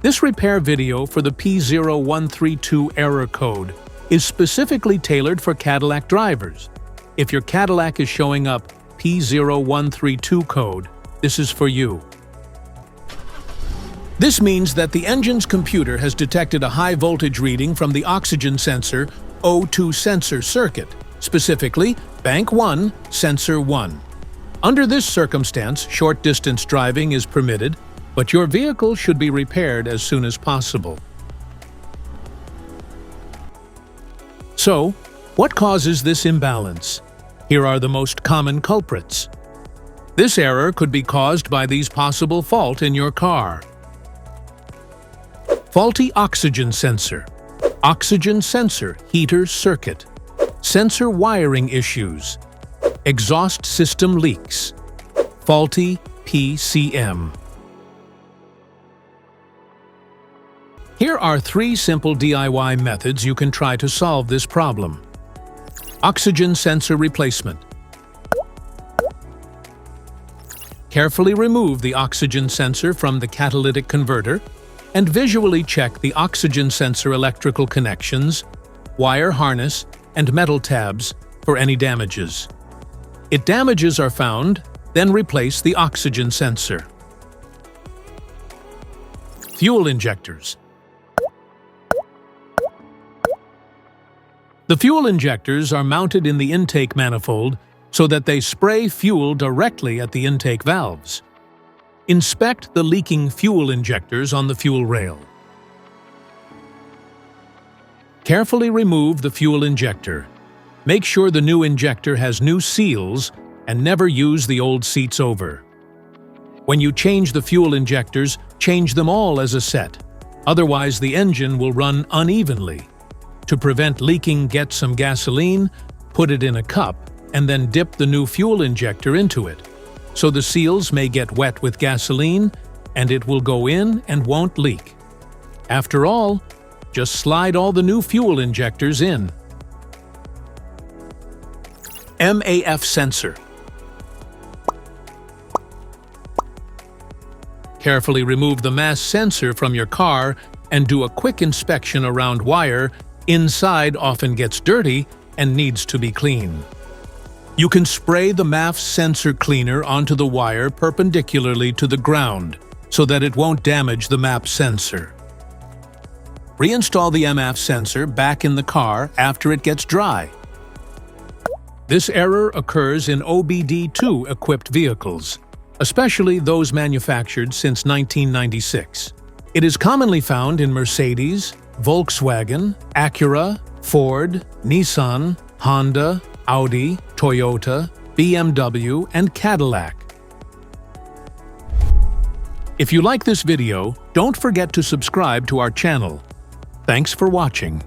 This repair video for the P0132 error code is specifically tailored for Cadillac drivers. If your Cadillac is showing up P0132 code, this is for you. This means that the engine's computer has detected a high voltage reading from the oxygen sensor O2 sensor circuit, specifically Bank 1, Sensor 1. Under this circumstance, short-distance driving is permitted, but your vehicle should be repaired as soon as possible. So, what causes this imbalance? Here are the most common culprits. This error could be caused by these possible faults in your car. Faulty oxygen sensor, oxygen sensor heater circuit, sensor wiring issues, exhaust system leaks, faulty PCM. Here are 3 simple DIY methods you can try to solve this problem. Oxygen sensor replacement. Carefully remove the oxygen sensor from the catalytic converter and visually check the oxygen sensor electrical connections, wire harness, and metal tabs for any damages. If damages are found, then replace the oxygen sensor. Fuel injectors. The fuel injectors are mounted in the intake manifold so that they spray fuel directly at the intake valves. Inspect the leaking fuel injectors on the fuel rail. Carefully remove the fuel injector. Make sure the new injector has new seals and never use the old seats over. When you change the fuel injectors, change them all as a set. Otherwise, the engine will run unevenly. To prevent leaking, get some gasoline, put it in a cup, and then dip the new fuel injector into it. So the seals may get wet with gasoline, and it will go in and won't leak. After all, just slide all the new fuel injectors in. MAF Sensor. Carefully remove the MAF sensor from your car and do a quick inspection around wire. Inside often gets dirty and needs to be cleaned. You can spray the MAF sensor cleaner onto the wire perpendicularly to the ground so that it won't damage the MAF sensor. Reinstall the MAF sensor back in the car after it gets dry. This error occurs in OBD2 equipped vehicles, especially those manufactured since 1996. It is commonly found in Mercedes, Volkswagen, Acura, Ford, Nissan, Honda, Audi, Toyota, BMW, and Cadillac. If you like this video, don't forget to subscribe to our channel. Thanks for watching.